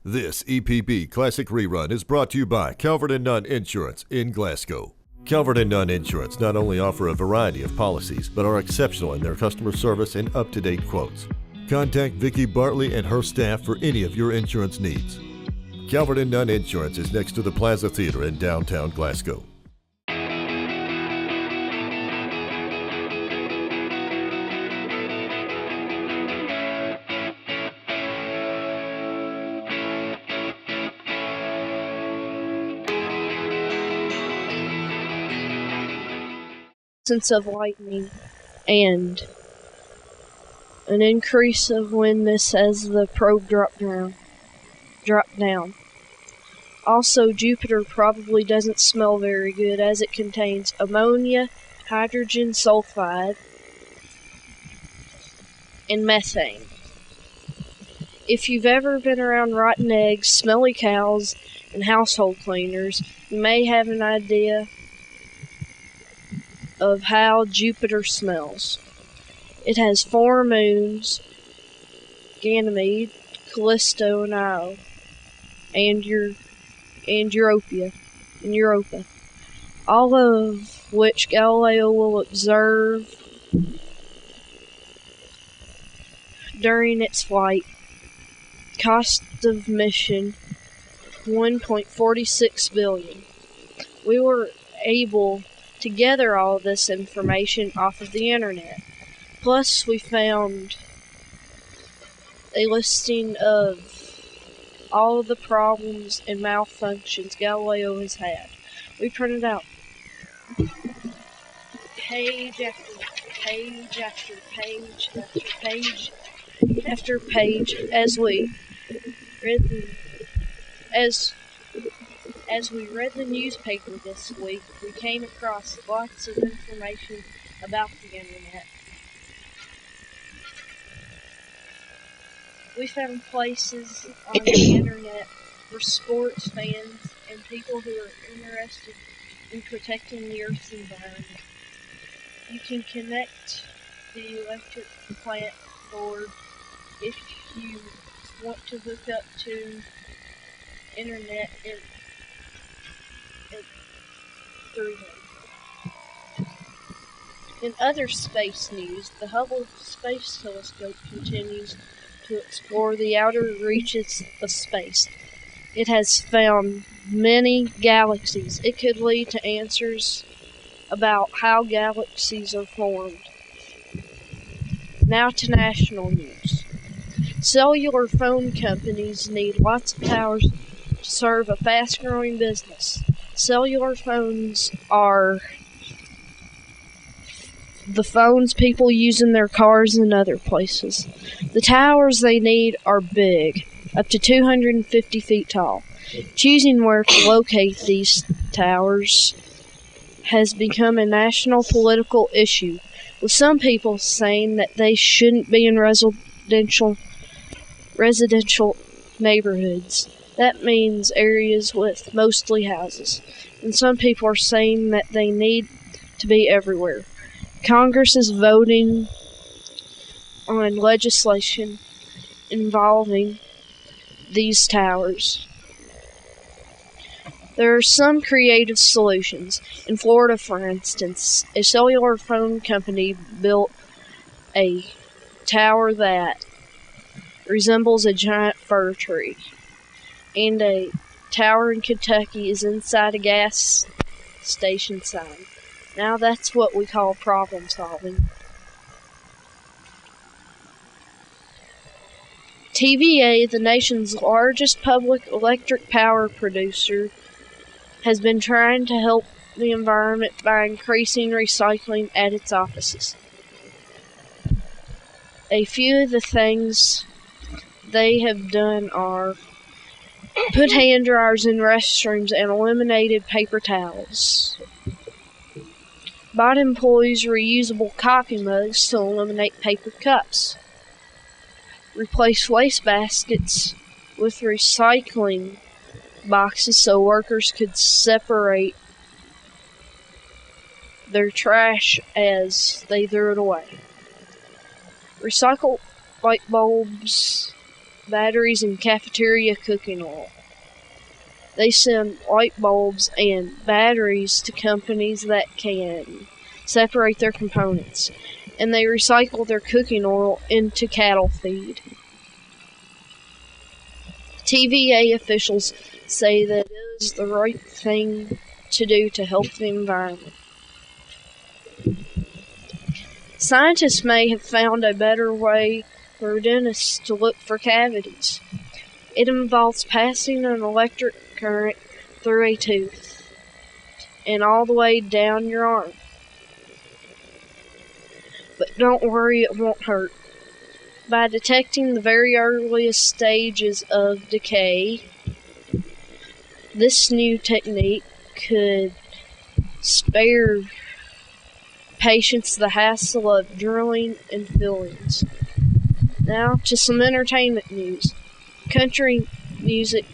This EPB Classic Rerun is brought to you by Calvert and Nunn Insurance in Glasgow. Calvert and Nunn Insurance not only offer a variety of policies, but are exceptional in their customer service and up-to-date quotes. Contact Vicki Bartley and her staff for any of your insurance needs. Calvert and Nunn Insurance is next to the Plaza Theater in downtown Glasgow. Of lightning and an increase of windness as the probe dropped down. Also, Jupiter probably doesn't smell very good as it contains ammonia, hydrogen sulfide, and methane. If you've ever been around rotten eggs, smelly cows, and household cleaners, you may have an idea of how Jupiter smells. It has 4 moons: Ganymede, Callisto, and Io, and Europa, all of which Galileo will observe during its flight. Cost of mission $1.46 billion. We were able to gather all this information off of the internet. Plus, we found a listing of all of the problems and malfunctions Galileo has had. We printed out page after page after page after page after page as we read the newspaper this week. We came across lots of information about the internet. We found places on the internet for sports fans and people who are interested in protecting the Earth's environment. You can connect the electric plant board if you want to hook up to internet through them. In other space news, the Hubble Space Telescope continues to explore the outer reaches of space. It has found many galaxies. It could lead to answers about how galaxies are formed. Now to national news. Cellular phone companies need lots of towers to serve a fast-growing business. Cellular phones are the phones people use in their cars and other places. The towers they need are big, up to 250 feet tall. Choosing where to locate these towers has become a national political issue, with some people saying that they shouldn't be in residential neighborhoods. That means areas with mostly houses. And some people are saying that they need to be everywhere. Congress is voting on legislation involving these towers. There are some creative solutions. In Florida, for instance, a cellular phone company built a tower that resembles a giant fir tree. And a tower in Kentucky is inside a gas station sign. Now that's what we call problem solving. TVA, the nation's largest public electric power producer, has been trying to help the environment by increasing recycling at its offices. A few of the things they have done are put hand dryers in restrooms and eliminated paper towels. Bought employees reusable coffee mugs to eliminate paper cups. Replace waste baskets with recycling boxes so workers could separate their trash as they threw it away. Recycle light bulbs batteries and cafeteria cooking oil. They send light bulbs and batteries to companies that can separate their components, and they recycle their cooking oil into cattle feed. TVA officials say that it is the right thing to do to help the environment. Scientists may have found a better way for dentists to look for cavities. It involves passing an electric current through a tooth and all the way down your arm. But don't worry, it won't hurt. By detecting the very earliest stages of decay, this new technique could spare patients the hassle of drilling and fillings. Now to some entertainment news. Country music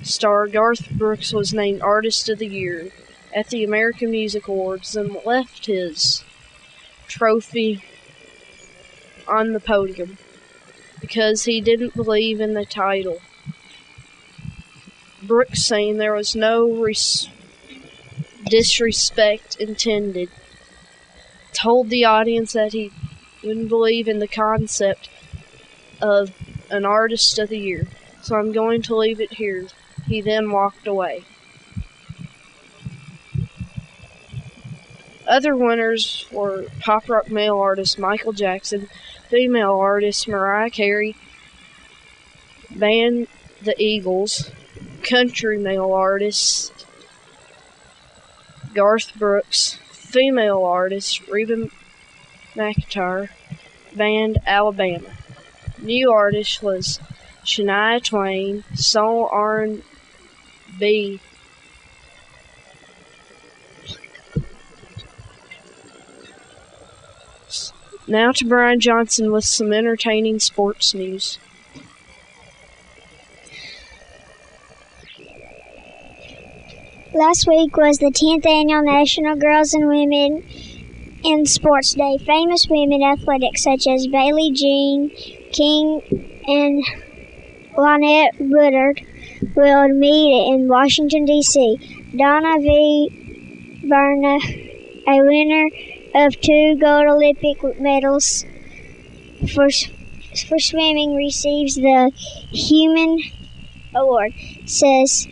star Garth Brooks was named Artist of the Year at the American Music Awards and left his trophy on the podium because he didn't believe in the title. Brooks, saying there was no disrespect intended, told the audience that he wouldn't believe in the concept of an Artist of the Year, so I'm going to leave it here. He then walked away. Other winners were pop rock male artist Michael Jackson, female artist Mariah Carey, band The Eagles, country male artist Garth Brooks, female artist Reba McEntire, band Alabama. New artist was Shania Twain, soul R&B Now to Brian Johnson with some entertaining sports news. Last week was the 10th annual National Girls and Women in Sports Day. Famous women athletics such as Bailey Jean King and Lynette Woodard will meet in Washington, D.C. Donna V. Berna, a winner of 2 gold Olympic medals for swimming, receives the Human Award, says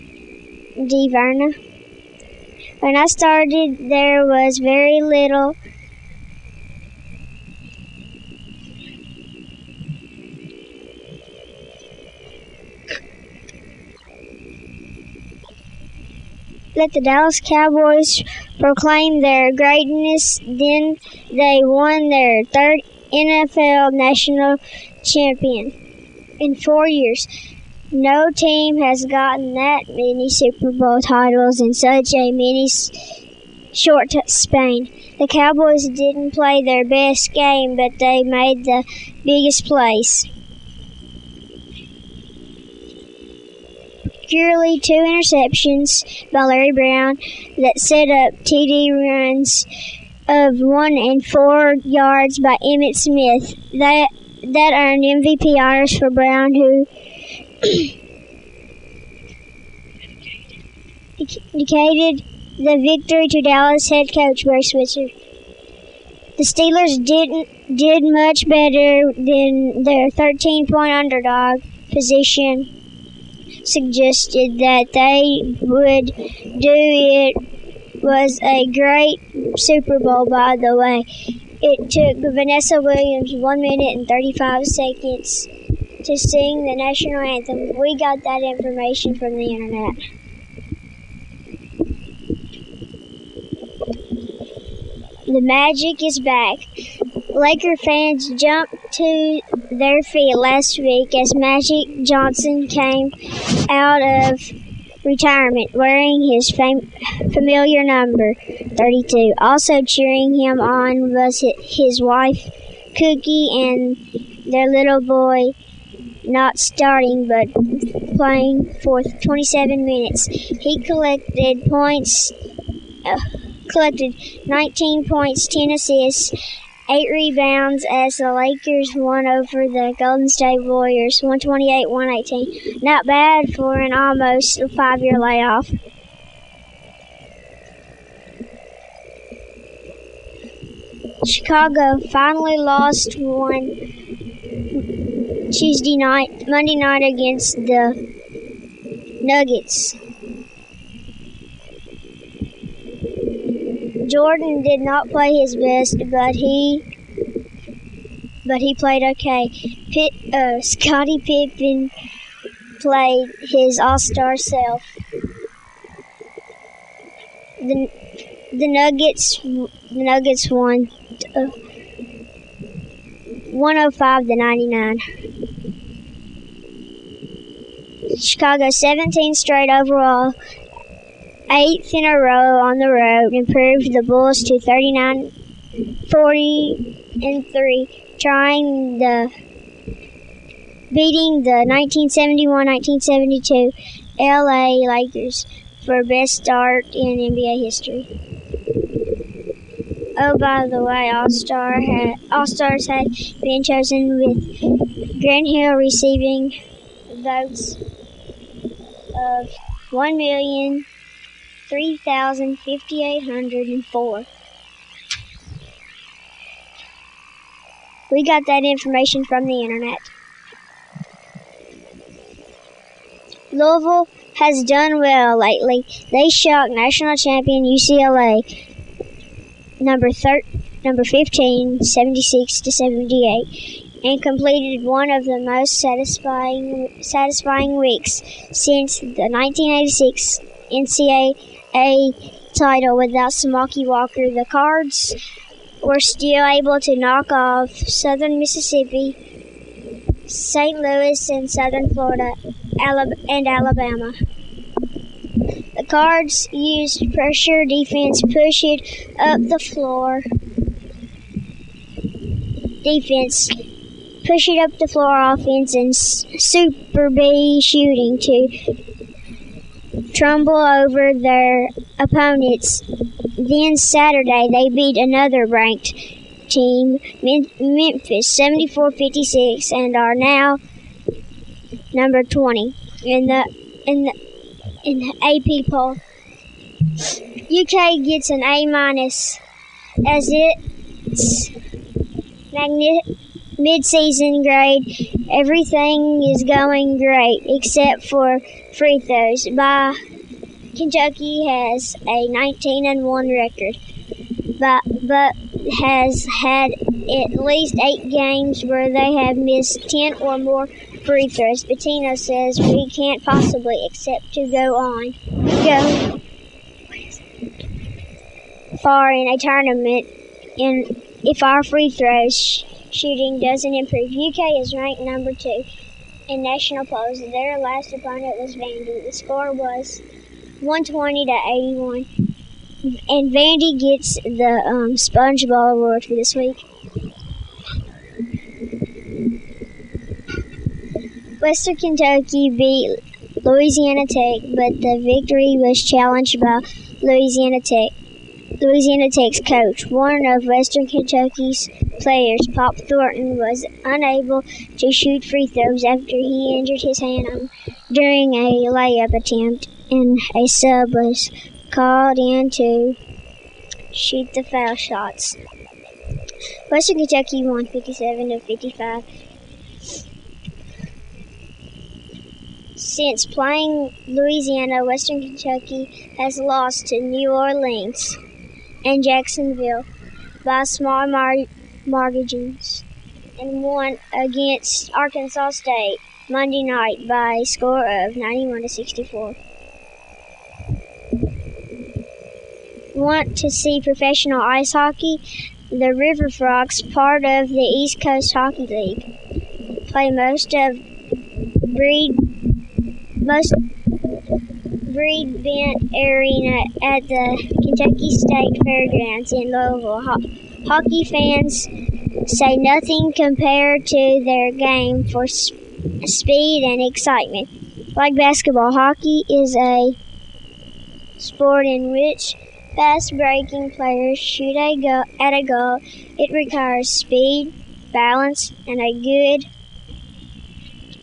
D. Verna. When I started, there was very little let the Dallas Cowboys proclaim their greatness. Then they won their 3rd NFL national champion in 4 years. No team has gotten that many Super Bowl titles in such a short span. The Cowboys didn't play their best game, but they made the biggest plays. Purely 2 interceptions by Larry Brown that set up TD runs of 1 and 4 yards by Emmitt Smith. That earned MVP honors for Brown, who dedicated the victory to Dallas head coach Barry Switzer. The Steelers did much better than their 13-point underdog position suggested that they would do. It was a great Super Bowl, by the way. It took Vanessa Williams 1 minute and 35 seconds to sing the national anthem. We got that information from the internet. The magic is back. Laker fans jumped to their feet last week as Magic Johnson came out of retirement wearing his familiar number, 32. Also cheering him on was his wife, Cookie, and their little boy, not starting but playing for 27 minutes. He collected 19 points, 10 assists, 8 rebounds as the Lakers won over the Golden State Warriors 128-118. Not bad for an almost 5-year layoff. Chicago finally lost Monday night against the Nuggets. Jordan did not play his best, but he played okay. Scottie Pippen played his all-star self. The Nuggets won 105-99. Chicago 17 straight overall, 8th in a row on the road, improved the Bulls to 39-40-3, beating the 1971-1972 LA Lakers for best start in NBA history. Oh, by the way, All-Stars had been chosen with Grant Hill receiving votes of 1,003,584. We got that information from the internet. Louisville has done well lately. They shocked national champion UCLA, number 15, 76-78. And completed one of the most satisfying weeks since the 1986 NCAA title without Smoky Walker. The Cards were still able to knock off Southern Mississippi, St. Louis, and Southern Florida, and Alabama. The Cards used pressure defense, push it up the floor offense, and Super B shooting to tumble over their opponents. Then Saturday, they beat another ranked team, Memphis, 74-56, and are now number 20 in the AP poll. UK gets an A- as its mid-season grade. Everything is going great except for free throws. Kentucky has a 19-1 record, but has had at least 8 games where they have missed 10 or more free throws. Bettino says we can't possibly expect to go far in a tournament if our free throws shooting doesn't improve. UK is ranked number 2 in national polls. Their last opponent was Vandy. The score was 120-81. And Vandy gets the Sponge Ball Award for this week. Western Kentucky beat Louisiana Tech, but the victory was challenged by Louisiana Tech's coach. One of Western Kentucky's players, Pop Thornton, was unable to shoot free throws after he injured his hand during a layup attempt, and a sub was called in to shoot the foul shots. Western Kentucky won 57-55. Since playing Louisiana, Western Kentucky has lost to New Orleans and Jacksonville by small margins, and won against Arkansas State Monday night by a score of 91-64. Want to see professional ice hockey? The River Frogs, part of the East Coast Hockey League, play most Breedbent Arena at the Kentucky State Fairgrounds in Louisville. Hockey fans say nothing compared to their game for speed and excitement. Like basketball, hockey is a sport in which Fast-breaking players shoot at a goal. It requires speed, balance, and a good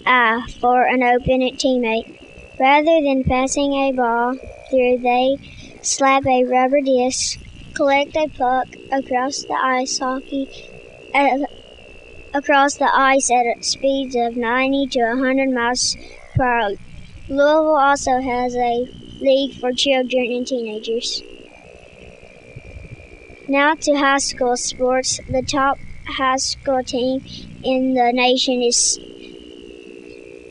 eye for an opponent teammate. Rather than passing a ball through, they slap a rubber disc, collect a puck across the ice at speeds of 90 to 100 miles per hour. Louisville also has a league for children and teenagers. Now to high school sports. The top high school team in the nation is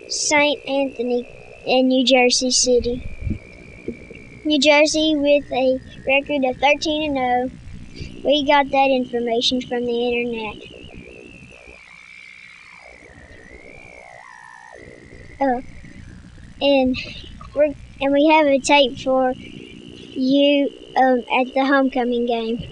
St. Anthony in New Jersey City. New Jersey with a record of 13-0. We got that information from the internet. And we have a tape for you at the homecoming game.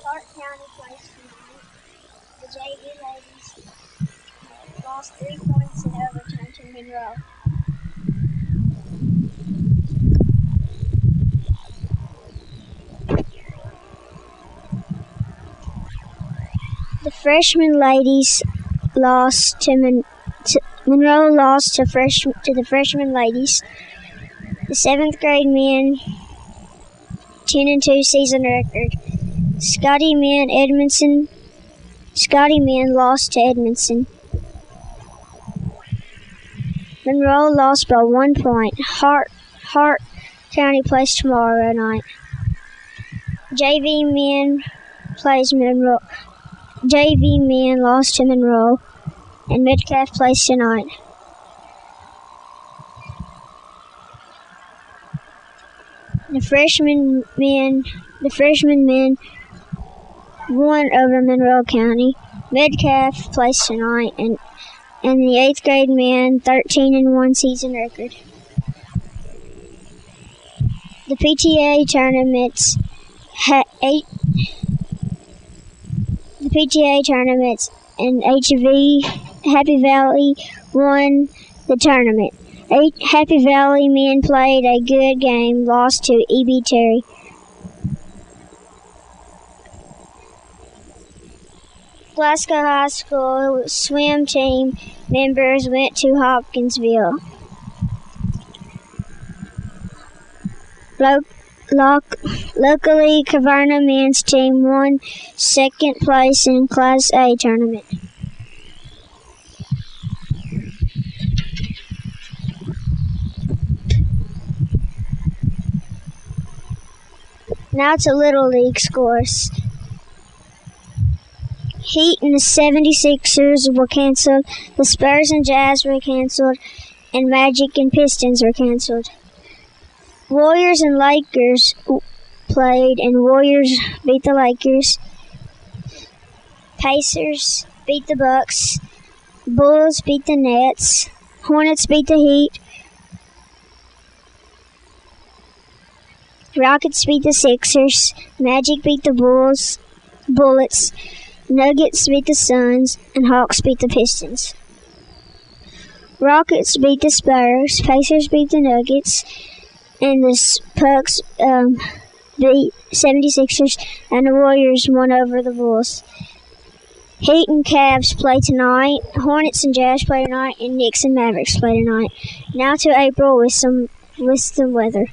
Clark County placed tonight. The JV ladies lost 3 points in overtime to Monroe. The freshman ladies lost to Monroe lost to the freshman ladies. The 7th grade men 10-2 season record. Scotty men lost to Edmondson. Monroe lost by 1 point. Hart County plays tomorrow night. JV men lost to Monroe, and Midcalf plays tonight. The freshman men won over Monroe County. Midcalf plays tonight, and the 8th grade men 13-1 season record. The PTA tournaments and HVE Happy Valley won the tournament. Happy Valley men played a good game, lost to E.B. Terry. Glasgow High School swim team members went to Hopkinsville. Locally, Caverna men's team won 2nd place in Class A tournament. Now to Little League scores. Heat and the 76ers were canceled. The Spurs and Jazz were canceled. And Magic and Pistons were canceled. Warriors and Lakers played, and Warriors beat the Lakers. Pacers beat the Bucks. Bulls beat the Nets. Hornets beat the Heat. Rockets beat the Sixers. Magic beat the Bullets. Nuggets beat the Suns, and Hawks beat the Pistons. Rockets beat the Spurs. Pacers beat the Nuggets. And the Pucks beat 76ers, and the Warriors won over the Bulls. Heat and Cavs play tonight. Hornets and Jazz play tonight, and Knicks and Mavericks play tonight. Now to April with some weather.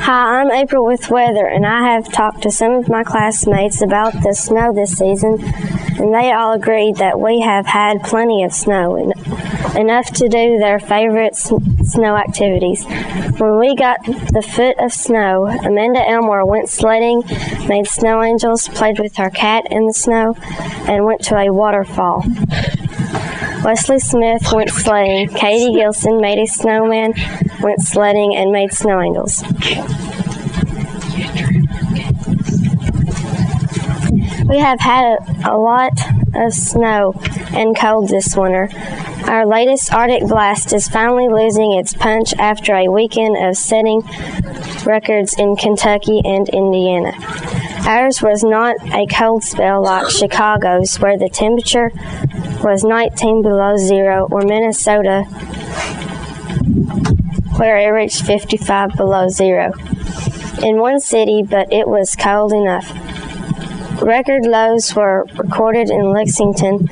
Hi, I'm April with weather, and I have talked to some of my classmates about the snow this season, and they all agreed that we have had plenty of snow, enough to do their favorite snow activities. When we got the foot of snow, Amanda Elmore went sledding, made snow angels, played with her cat in the snow, and went to a waterfall. Wesley Smith went sledding. Katie Gilson made a snowman, went sledding, and made snow angels. We have had a lot of snow and cold this winter. Our latest Arctic blast is finally losing its punch after a weekend of setting records in Kentucky and Indiana. Ours was not a cold spell like Chicago's, where the temperature was 19 below zero, or Minnesota, where it reached 55 below zero in one city, but it was cold enough. Record lows were recorded in Lexington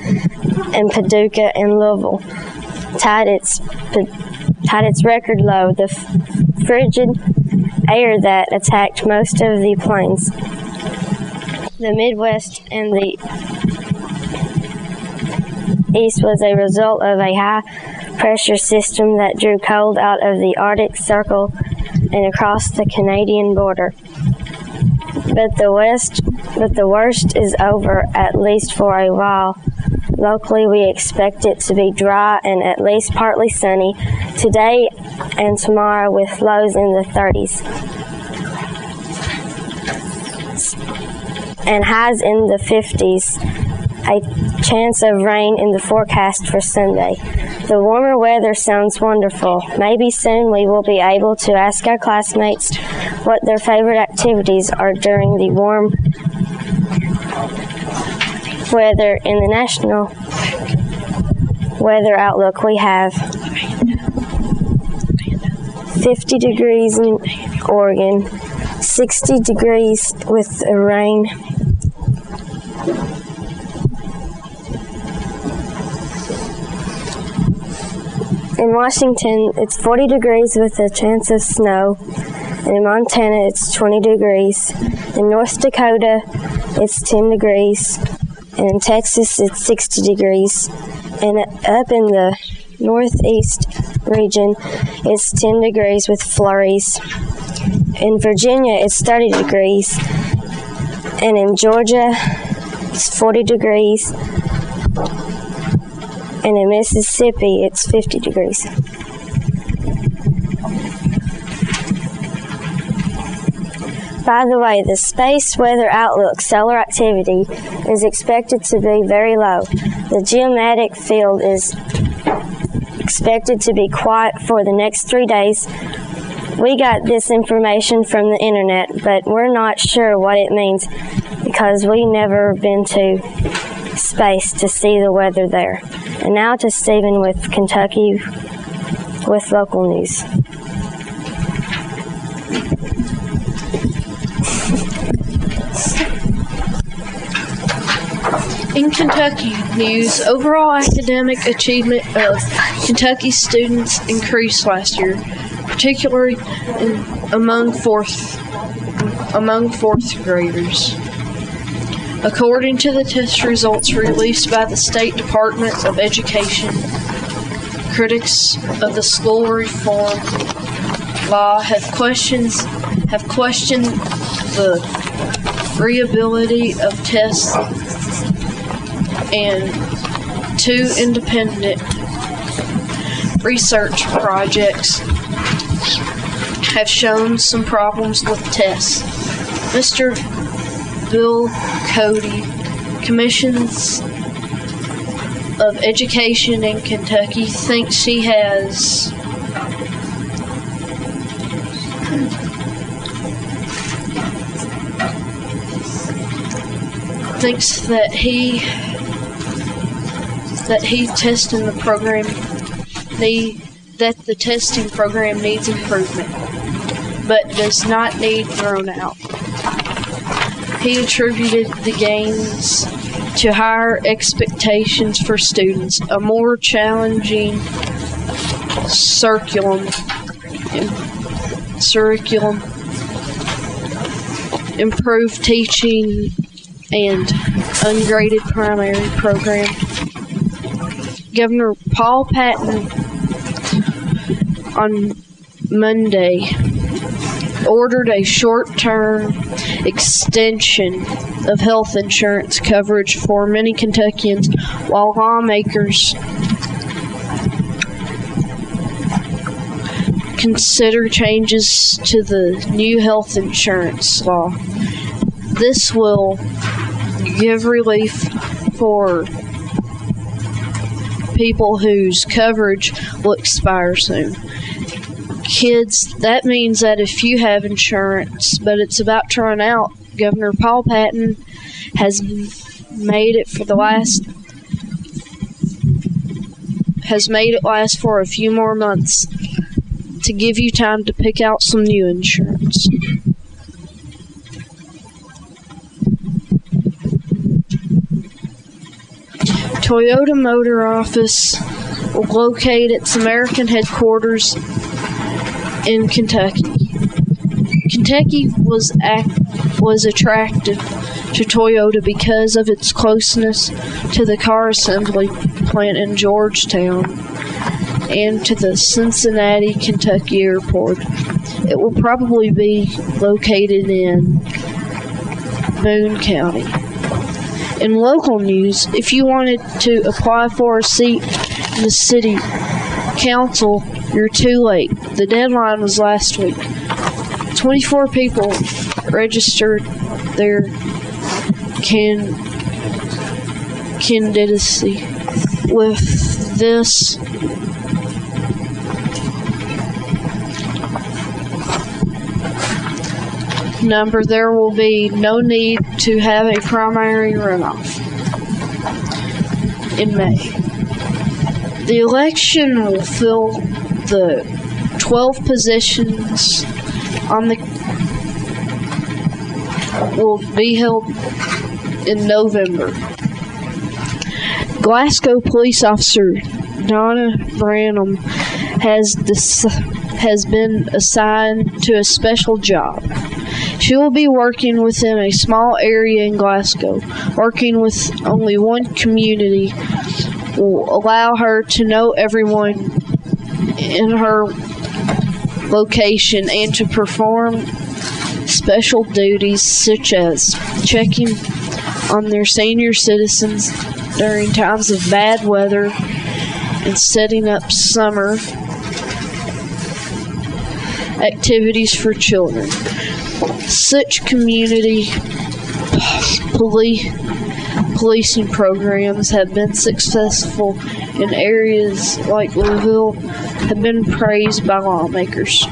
and Paducah and Louisville. Tied its record low, the frigid air that attacked most of the plains, the Midwest, and the East was a result of a high-pressure system that drew cold out of the Arctic Circle and across the Canadian border. But the worst is over, at least for a while. Locally, we expect it to be dry and at least partly sunny today and tomorrow, with lows in the 30s and highs in the 50s. A chance of rain in the forecast for Sunday. The warmer weather sounds wonderful. Maybe soon we will be able to ask our classmates what their favorite activities are during the warm weather. In the national weather outlook, we have 50 degrees in Oregon, 60 degrees with rain. In Washington, it's 40 degrees with a chance of snow. And in Montana, it's 20 degrees. In North Dakota, it's 10 degrees. And in Texas, it's 60 degrees. And up in the northeast region, it's 10 degrees with flurries. In Virginia, it's 30 degrees. And in Georgia, it's 40 degrees. And in Mississippi, it's 50 degrees. By the way, the space weather outlook solar activity is expected to be very low. The geomagnetic field is expected to be quiet for the next 3 days. We got this information from the internet, but we're not sure what it means because we've never been to space to see the weather there. And now to Stephen with Kentucky with local news. In Kentucky news, overall academic achievement of Kentucky students increased last year, particularly among fourth graders. According to the test results released by the State Department of Education, critics of the school reform law have questioned the reliability of tests, and two independent research projects have shown some problems with tests. Mr. Bill Cody, Commissions of Education in Kentucky, thinks he has testing the program that the testing program needs improvement, but does not need thrown out. He attributed the gains to higher expectations for students, a more challenging curriculum, improved teaching, and ungraded primary program. Governor Paul Patton on Monday ordered a short-term extension of health insurance coverage for many Kentuckians, while lawmakers consider changes to the new health insurance law. This will give relief for people whose coverage will expire soon. Kids, that means that if you have insurance but it's about to run out, Governor Paul Patton has made it last for a few more months to give you time to pick out some new insurance. Toyota Motor Office will locate its American headquarters in Kentucky. Kentucky was attracted to Toyota because of its closeness to the car assembly plant in Georgetown and to the Cincinnati, Kentucky airport. It will probably be located in Boone County. In local news, if you wanted to apply for a seat in the city council, you're too late. The deadline was last week. 24 people registered their candidacy. With this number, there will be no need to have a primary runoff in May. The election will fill the 12 positions will be held in November. Glasgow police officer Donna Branham has been assigned to a special job. She will be working within a small area in Glasgow. Working with only one community will allow her to know everyone in her location and to perform special duties such as checking on their senior citizens during times of bad weather and setting up summer activities for children. Such community policing programs have been successful in areas like Louisville, have been praised by lawmakers.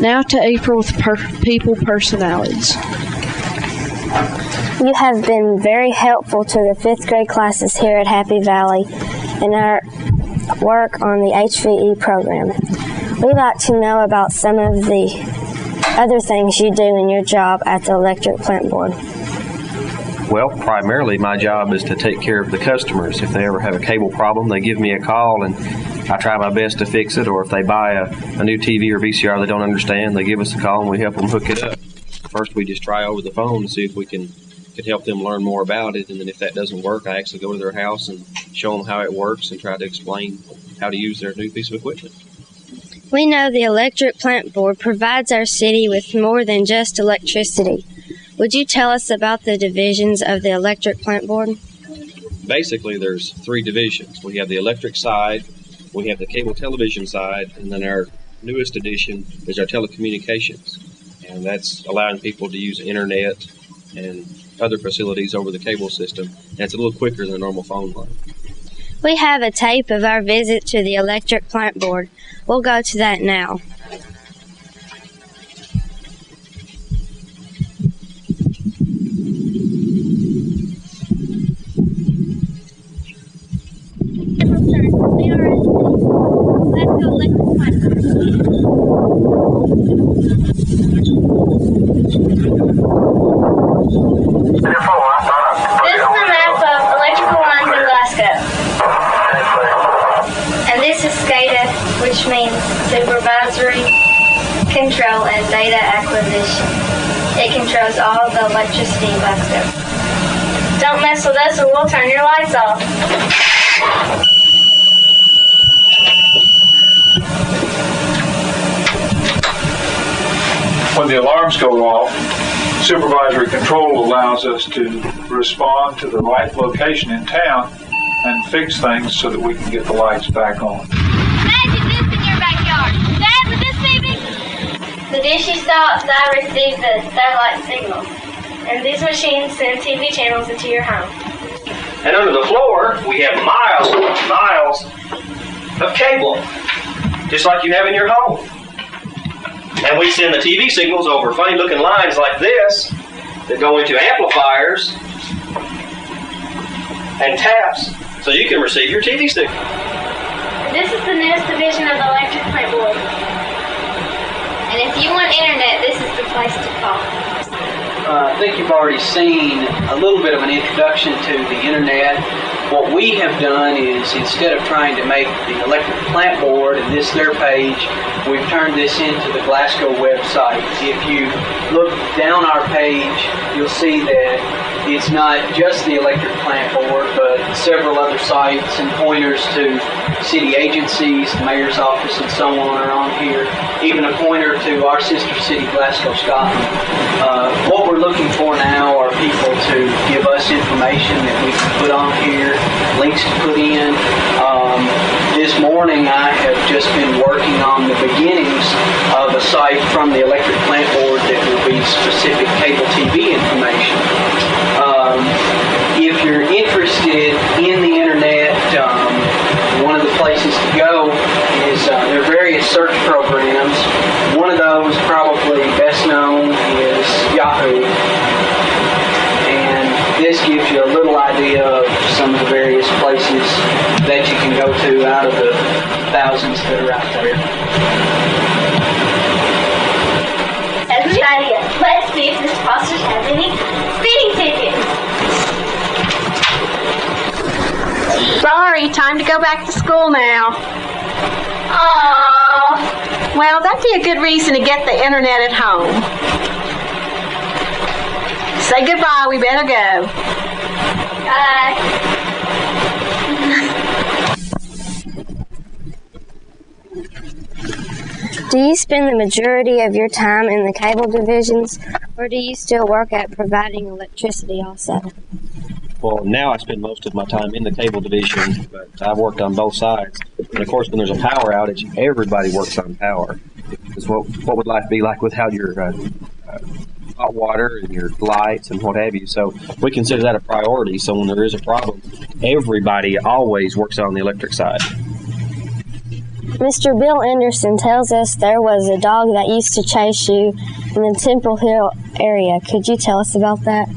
Now to April with people personalities. You have been very helpful to the 5th grade classes here at Happy Valley in our work on the HVE program. We'd like to know about some of the other things you do in your job at the electric plant board. Well, primarily my job is to take care of the customers. If they ever have a cable problem, they give me a call and I try my best to fix it, or if they buy a new TV or VCR they don't understand, they give us a call and we help them hook it up. First we just try over the phone to see if we could help them learn more about it, and then if that doesn't work, I actually go to their house and show them how it works and try to explain how to use their new piece of equipment. We know the electric plant board provides our city with more than just electricity. Would you tell us about the divisions of the electric plant board? Basically, there's 3 divisions. We have the electric side, we have the cable television side, and then our newest addition is our telecommunications. And that's allowing people to use internet and other facilities over the cable system. And it's a little quicker than a normal phone line. We have a tape of our visit to the electric plant board. We'll go to that now. This is a map of electrical lines in Glasgow. And this is SCADA, which means supervisory, control, and data acquisition. It controls all the electricity in Glasgow. Don't mess with us or we'll turn your lights off. When the alarms go off, Supervisory control allows us to respond to the right location in town and fix things so that we can get the lights back on. Imagine this in your backyard. Dad, would this be me? The dish stops, I receive the satellite signals, and these machines send TV channels into your home. And under the floor, we have miles and miles of cable, just like you have in your home. And we send the TV signals over funny-looking lines like this that go into amplifiers and taps so you can receive your TV signal. This is the newest division of the electric plant board. And if you want internet, this is the place to call. I think you've already seen a little bit of an introduction to the internet. What we have done is, instead of trying to make the electric plant board and this their page, we've turned this into the Glasgow website. If you look down our page, you'll see that it's not just the electric plant board, but several other sites and pointers to city agencies, the mayor's office, and so on are on here. Even a pointer to our sister city, Glasgow, Scotland. What we're looking for now are people to give us information that we can put on here, links to put in. This morning I have just been working on the beginnings of a site from the electric plant board that will be specific cable TV information. If you're interested in the internet, one of the places to go is there are various search programs. One of those, probably best known, is Yahoo. And this gives you a little idea of some of the various places that you can go to out of the thousands that are out there. Let's see if Mr. Foster has any speeding tickets. Sorry, time to go back to school now. Aww. Well, that'd be a good reason to get the internet at home. Say goodbye, we better go. Bye. Do you spend the majority of your time in the cable divisions, or do you still work at providing electricity also? Well, now I spend most of my time in the cable division, but I've worked on both sides. And of course, when there's a power outage, everybody works on power. Because what would life be like without your hot water and your lights and what have you? So we consider that a priority. So when there is a problem, everybody always works on the electric side. Mr. Bill Anderson tells us there was a dog that used to chase you in the Temple Hill area. Could you tell us about that?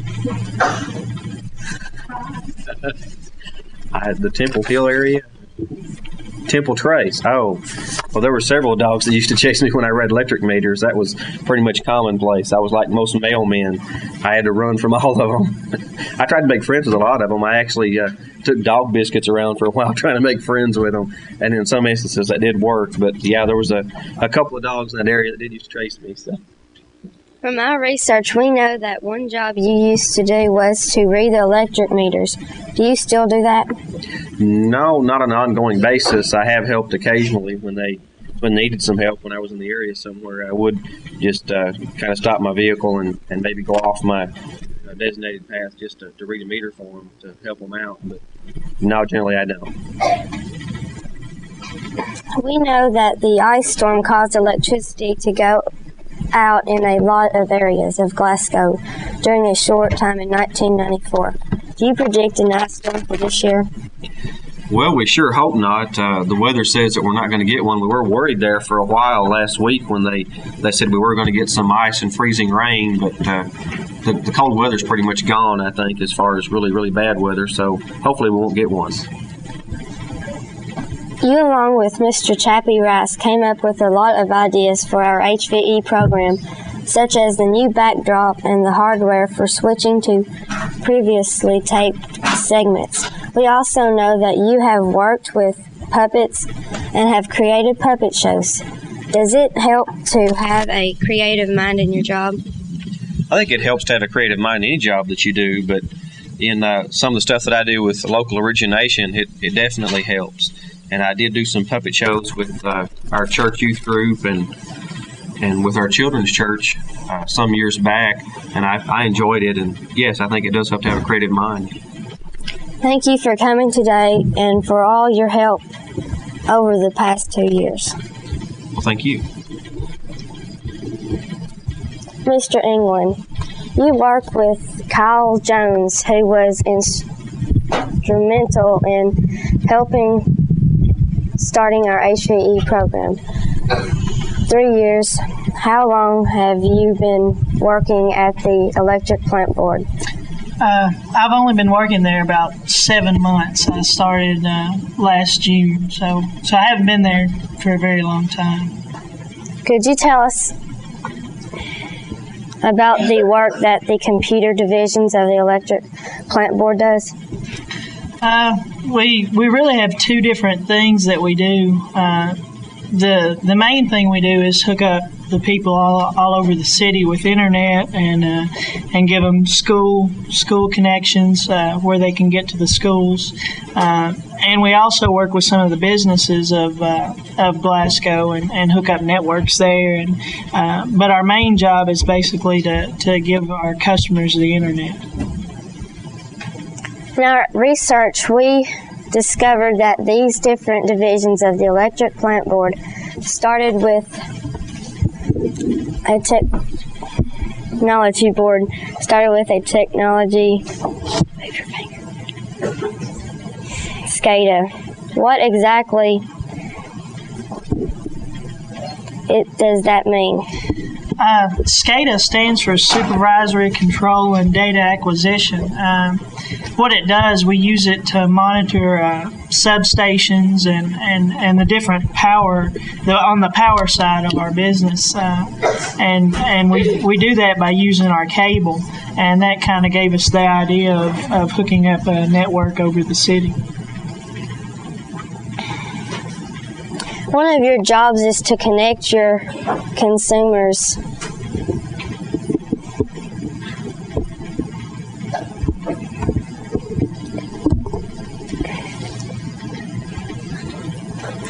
The Temple Hill area? Temple Trace. Oh, well, there were several dogs that used to chase me when I read electric meters. That was pretty much commonplace. I was like most mailmen. I had to run from all of them. I tried to make friends with a lot of them. I actually took dog biscuits around for a while trying to make friends with them. And in some instances, that did work. But, yeah, there was a couple of dogs in that area that did used to chase me. So. From our research, we know that one job you used to do was to read the electric meters. Do you still do that? No, not on an ongoing basis. I have helped occasionally when needed some help when I was in the area somewhere. I would just kind of stop my vehicle and maybe go off my designated path just to read a meter for them to help them out. But no, generally I don't. We know that the ice storm caused electricity to go out in a lot of areas of Glasgow during a short time in 1994. Do you predict an ice storm for this year? Well, we sure hope not. The weather says that we're not going to get one. We were worried there for a while last week when they said we were going to get some ice and freezing rain, but the cold weather's pretty much gone, I think, as far as really, really bad weather, so hopefully we won't get one. You, along with Mr. Chappie Rice, came up with a lot of ideas for our HVE program, such as the new backdrop and the hardware for switching to previously taped segments. We also know that you have worked with puppets and have created puppet shows. Does it help to have a creative mind in your job? I think it helps to have a creative mind in any job that you do, but in some of the stuff that I do with local origination, it definitely helps. And I did do some puppet shows with our church youth group, and and with our children's church some years back, and I enjoyed it. And yes, I think it does have to have a creative mind. Thank you for coming today and for all your help over the past 2 years. Well, thank you. Mr. England, you worked with Kyle Jones, who was instrumental in helping starting our HVE program. 3 years. How long have you been working at the electric plant board? I've only been working there about 7 months. I started last June, so I haven't been there for a very long time. Could you tell us about the work that the computer divisions of the electric plant board does? We really have two different things that we do. The main thing we do is hook up the people all over the city with internet and give them school connections where they can get to the schools. And we also work with some of the businesses of Glasgow and hook up networks there. But our main job is basically to give our customers the internet. In our research, we discovered that these different divisions of the electric plant board started with a technology board, SCADA. What exactly does that mean? SCADA stands for Supervisory Control and Data Acquisition. What it does, we use it to monitor substations and the different power on the power side of our business, and we do that by using our cable, and that kind of gave us the idea of hooking up a network over the city. One of your jobs is to connect your consumers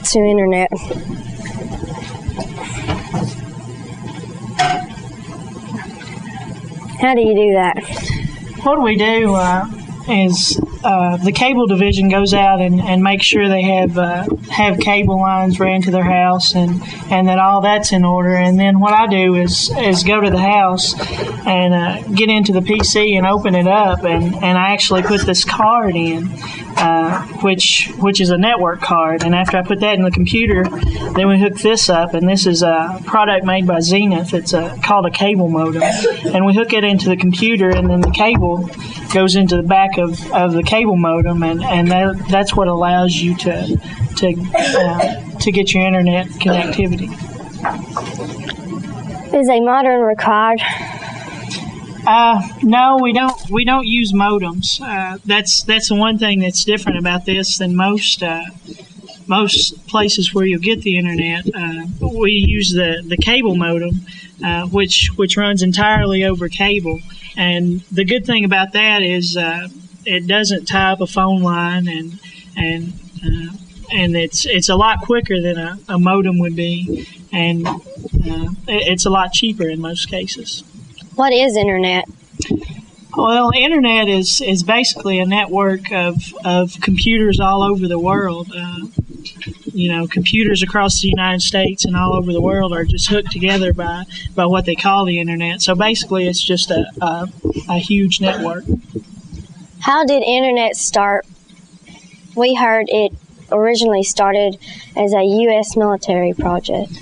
to internet. How do you do that? What we do is the cable division goes out and makes sure they have cable lines ran to their house and that all that's in order. And then what I do is go to the house and get into the PC and open it up, and I actually put this card in, which is a network card. And after I put that in the computer, then we hook this up, and this is a product made by Zenith. It's called a cable modem, and we hook it into the computer, and then the cable goes into the back of the cable modem, and that's what allows you to get your internet connectivity. Is a modem required? No, we don't use modems. That's the one thing that's different about this than most places where you'll get the internet. We use the cable modem, which runs entirely over cable. And the good thing about that is it doesn't tie up a phone line, and it's a lot quicker than a modem would be, and it's a lot cheaper in most cases. What is internet? Well, internet is basically a network of computers all over the world. Computers across the United States and all over the world are just hooked together by what they call the internet. So basically, it's just a huge network. How did internet start? We heard it originally started as a U.S. military project.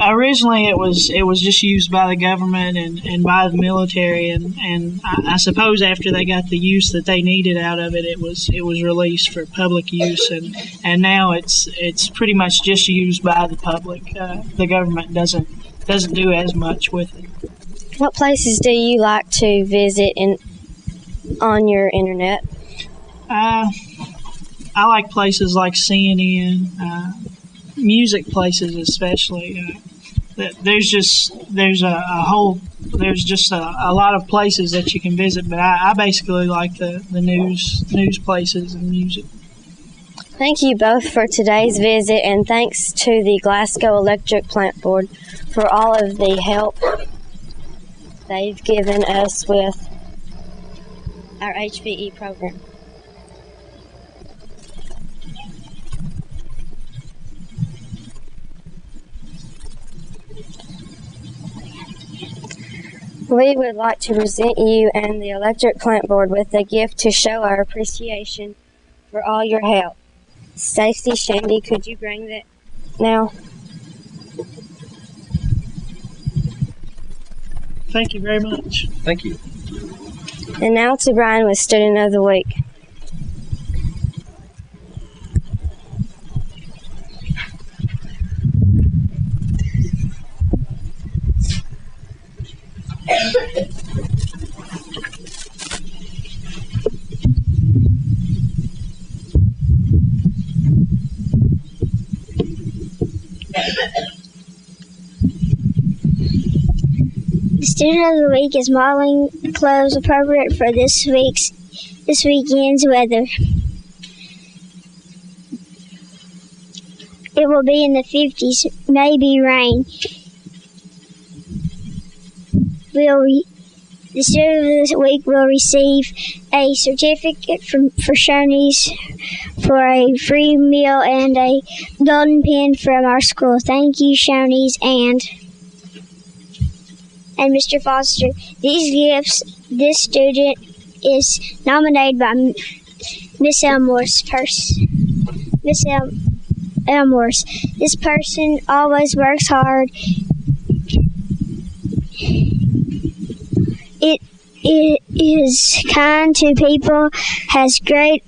Originally, it was just used by the government and by the military, and I suppose after they got the use that they needed out of it, it was released for public use, and now it's pretty much just used by the public. The government doesn't do as much with it. What places do you like to visit on your internet? I like places like CNN. Music places especially. There's just a lot of places that you can visit, but I basically like the news places and music. Thank you both for today's visit, and thanks to the Glasgow Electric Plant Board for all of the help they've given us with our HVE program. We would like to present you and the Electric Plant Board with a gift to show our appreciation for all your help. Stacy, Shandy, could you bring that now? Thank you very much. Thank you. And now to Brian with Student of the Week. The student of the week is modeling clothes appropriate for this weekend's weather. It will be in the 50s, maybe rain. The student of the week will receive a certificate for Shoney's for a free meal and a golden pen from our school. Thank you, Shoney's and Mr. Foster. These gifts, this student is nominated by Miss Elmore's Miss Elmore's. This person always works hard. It is kind to people, has great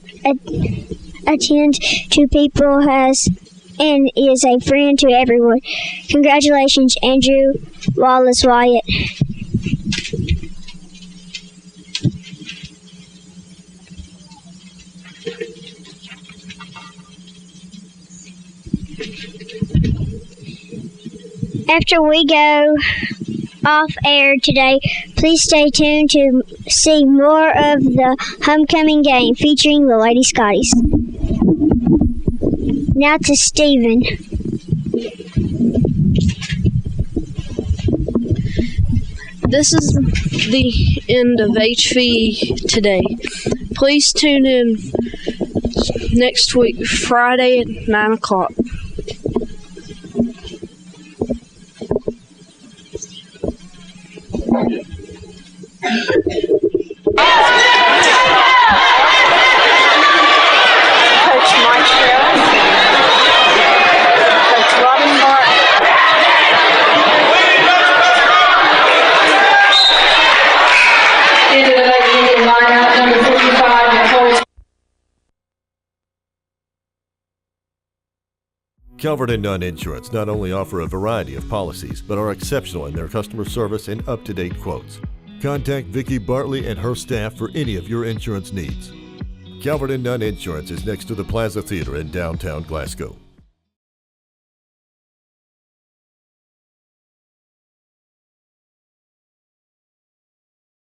attend to people, and is a friend to everyone. Congratulations, Andrew Wallace Wyatt. After we go off air today, please stay tuned to see more of the homecoming game featuring the Lady Scotties. Now to Stephen. This is the end of HVE today. Please tune in next week, Friday at 9 o'clock. Calvert and Nunn Insurance not only offer a variety of policies, but are exceptional in their customer service and up-to-date quotes. Contact Vicki Bartley and her staff for any of your insurance needs. Calvert and Nunn Insurance is next to the Plaza Theater in downtown Glasgow.